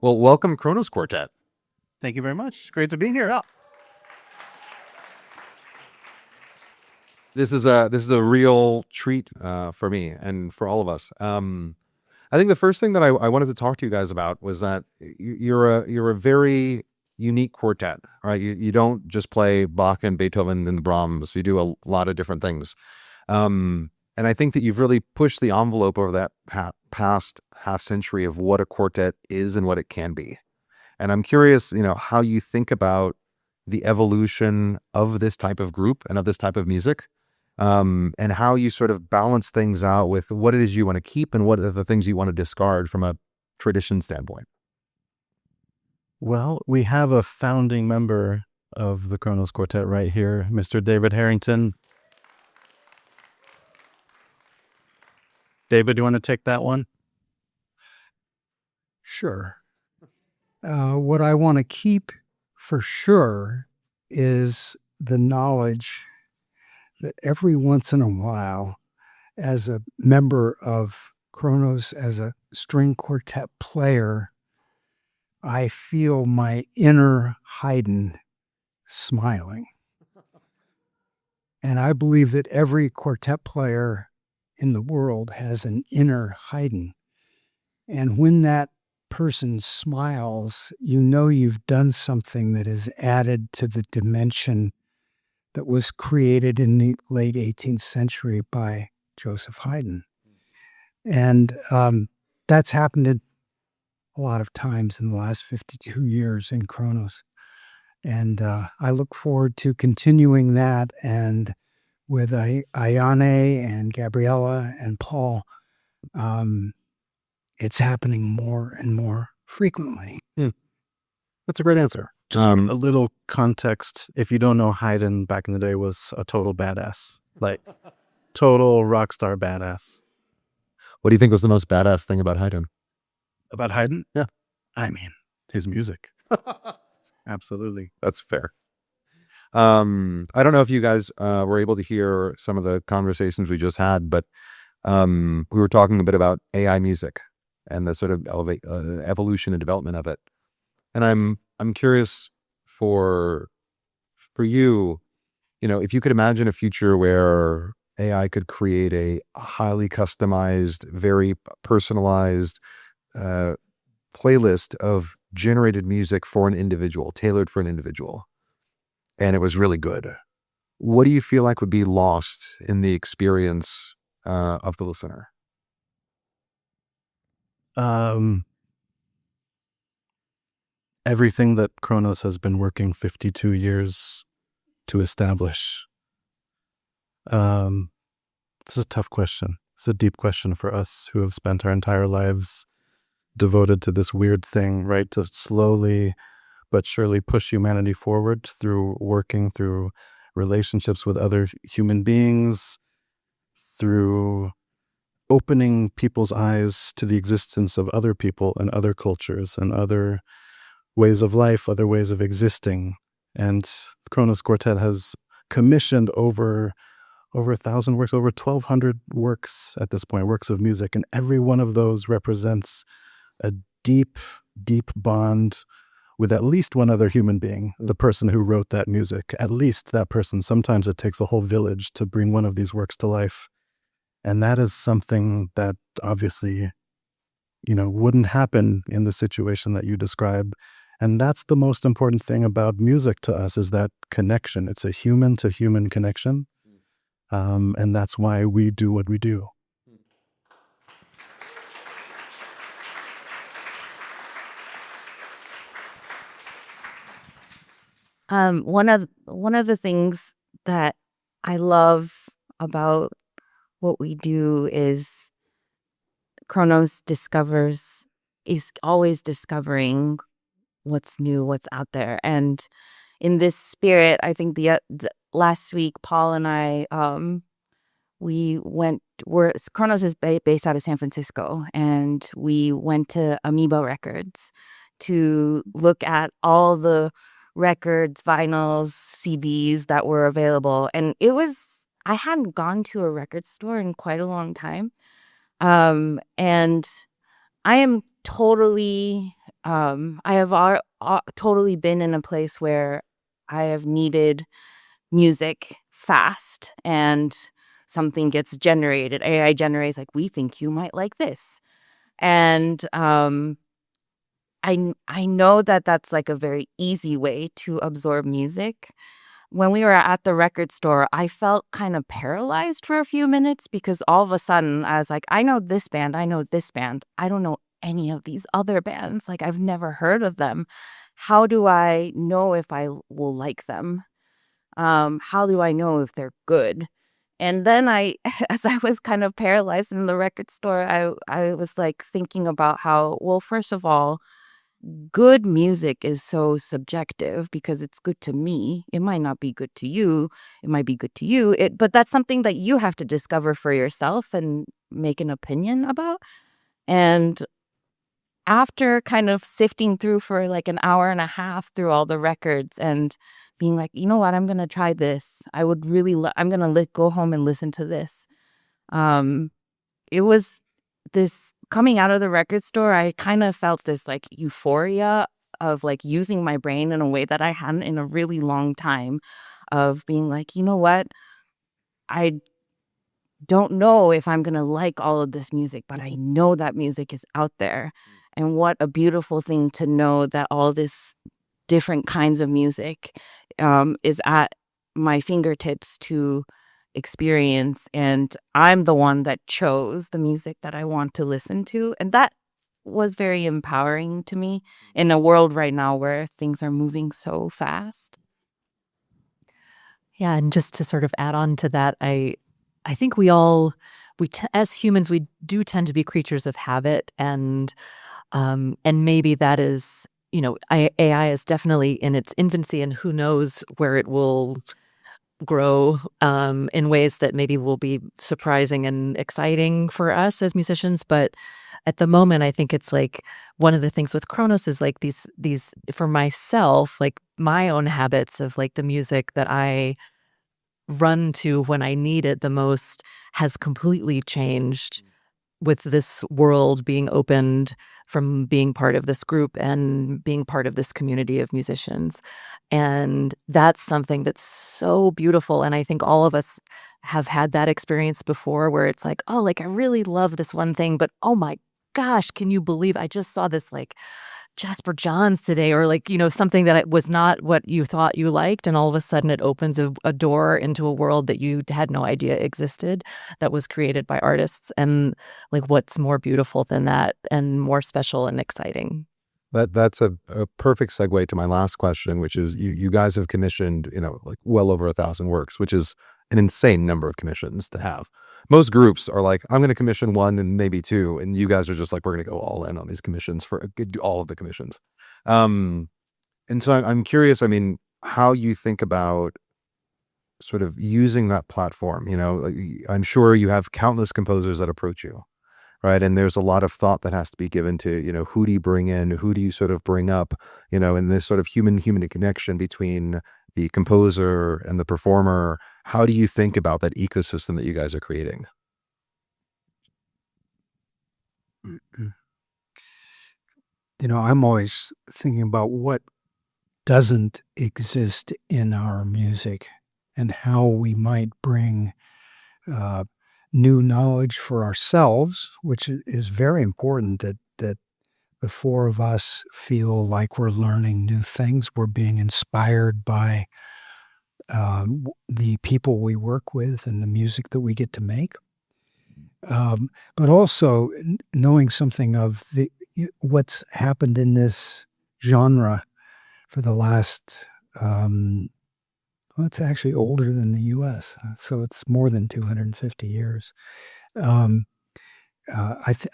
Well, welcome, Kronos Quartet. Thank you very much. Great to be here. Oh. This is a real treat for me and for all of us. I think the first thing that I wanted to talk to you guys about was that you're a very unique quartet, right? You don't just play Bach and Beethoven and Brahms. You do a lot of different things, and I think that you've really pushed the envelope over that past half century of what a quartet is and what it can be. And I'm curious, how you think about the evolution of this type of group and of this type of music, and how you sort of balance things out with what it is you want to keep and what are the things you want to discard from a tradition standpoint. Well, we have a founding member of the Kronos Quartet right here, Mr. David Harrington. David, do you want to take that one? Sure. What I want to keep for sure is the knowledge that every once in a while, as a member of Kronos, as a string quartet player, I feel my inner Haydn smiling. And I believe that every quartet player in the world has an inner Haydn. And when that person smiles, you know you've done something that is added to the dimension that was created in the late 18th century by Joseph Haydn. And that's happened a lot of times in the last 52 years in Kronos. And I look forward to continuing that, and with Ayane and Gabriella and Paul, it's happening more and more frequently. That's a great answer. Just a little context. If you don't know, Haydn back in the day was a total badass, like total rock star badass. What do you think was the most badass thing about Haydn? About Haydn? Yeah. I mean, his music. Absolutely. That's fair. I don't know if you guys were able to hear some of the conversations we just had, but we were talking a bit about AI music and the sort of evolution and development of it. And I'm curious for you, if you could imagine a future where AI could create a highly customized, very personalized playlist of generated music for an individual, tailored for an individual, and it was really good. What do you feel like would be lost in the experience of the listener? Everything that Kronos has been working 52 years to establish. This is a tough question. It's a deep question for us who have spent our entire lives devoted to this weird thing, right? To slowly but surely push humanity forward through working through relationships with other human beings, through opening people's eyes to the existence of other people and other cultures and other ways of life, other ways of existing. And the Kronos Quartet has commissioned over 1,000 works, over 1,200 works at this point, works of music. And every one of those represents a deep, deep bond with at least one other human being, the person who wrote that music, at least that person. Sometimes it takes a whole village to bring one of these works to life. And that is something that obviously, wouldn't happen in the situation that you describe. And that's the most important thing about music to us, is that connection. It's a human to human connection. And that's why we do what we do. One of the things that I love about what we do is Kronos is always discovering what's new, what's out there. And in this spirit, I think the last week, Paul and I, Kronos is based out of San Francisco, and we went to Amoeba Records to look at all the records, vinyls, CDs that were available. And I hadn't gone to a record store in quite a long time. And I am totally, I have totally been in a place where I have needed music fast and something gets generated. AI generates like, we think you might like this. And I know that that's like a very easy way to absorb music. When we were at the record store, I felt kind of paralyzed for a few minutes because all of a sudden I was like, I know this band, I know this band. I don't know any of these other bands. Like, I've never heard of them. How do I know if I will like them? How do I know if they're good? And then as I was kind of paralyzed in the record store, I was like thinking about how, well, first of all, good music is so subjective because it's good to me. It might not be good to you. It might be good to you. But that's something that you have to discover for yourself and make an opinion about. And after kind of sifting through for like an hour and a half through all the records and being like, you know what, I'm going to try this. I would really, I'm going to go home and listen to this. It was this coming out of the record store, I kind of felt this like euphoria of like using my brain in a way that I hadn't in a really long time, of being like, you know what, I don't know if I'm going to like all of this music, but I know that music is out there. And what a beautiful thing to know that all this different kinds of music is at my fingertips to experience. And I'm the one that chose the music that I want to listen to. And that was very empowering to me in a world right now where things are moving so fast. Yeah, and just to sort of add on to that, I think we all as humans, we do tend to be creatures of habit, and maybe that is, AI is definitely in its infancy, and who knows where it will grow in ways that maybe will be surprising and exciting for us as musicians. But at the moment, I think it's like one of the things with Kronos is like these for myself, like my own habits of like the music that I run to when I need it the most has completely changed with this world being opened from being part of this group and being part of this community of musicians. And that's something that's so beautiful. And I think all of us have had that experience before where it's like, oh, like I really love this one thing, but oh my gosh, can you believe I just saw this like Jasper Johns today, or like, something that it was not what you thought you liked. And all of a sudden it opens a door into a world that you had no idea existed, that was created by artists. And like, what's more beautiful than that and more special and exciting? That's a perfect segue to my last question, which is you guys have commissioned, like well over 1,000 works, which is an insane number of commissions to have. Most groups are like, I'm going to commission one and maybe two, and you guys are just like, we're going to go all in on these commissions for all of the commissions. And so I'm curious, I mean, how you think about sort of using that platform. Like, I'm sure you have countless composers that approach you, right? And there's a lot of thought that has to be given to, who do you bring in, who do you sort of bring up, in this sort of human connection between the composer and the performer. How do you think about that ecosystem that you guys are creating? I'm always thinking about what doesn't exist in our music and how we might bring new knowledge for ourselves, which is very important, that the four of us feel like we're learning new things. We're being inspired by the people we work with and the music that we get to make. But also knowing something of what's happened in this genre for the last, well, it's actually older than the U.S., so it's more than 250 years. I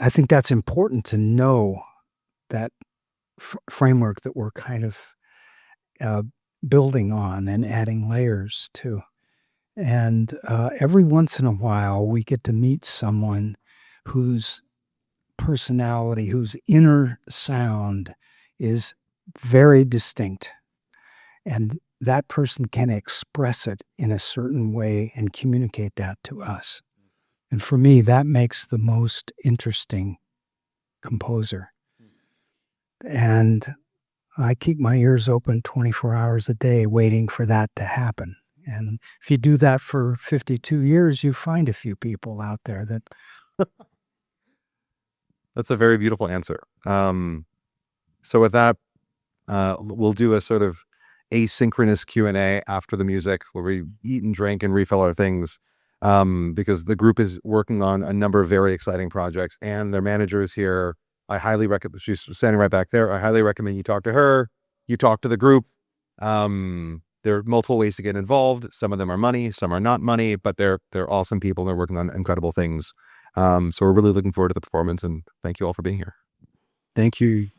think that's important to know that framework that we're kind of building on and adding layers to. And every once in a while, we get to meet someone whose personality, whose inner sound is very distinct. And that person can express it in a certain way and communicate that to us. And for me, that makes the most interesting composer. And I keep my ears open 24 hours a day waiting for that to happen. And if you do that for 52 years, you find a few people out there that... That's a very beautiful answer. So with that, we'll do a sort of asynchronous Q&A after the music where we eat and drink and refill our things, because the group is working on a number of very exciting projects and their manager is here. I highly recommend, she's standing right back there. I highly recommend you talk to her, you talk to the group. There are multiple ways to get involved. Some of them are money, some are not money, but they're awesome people and they're working on incredible things. So we're really looking forward to the performance and thank you all for being here. Thank you.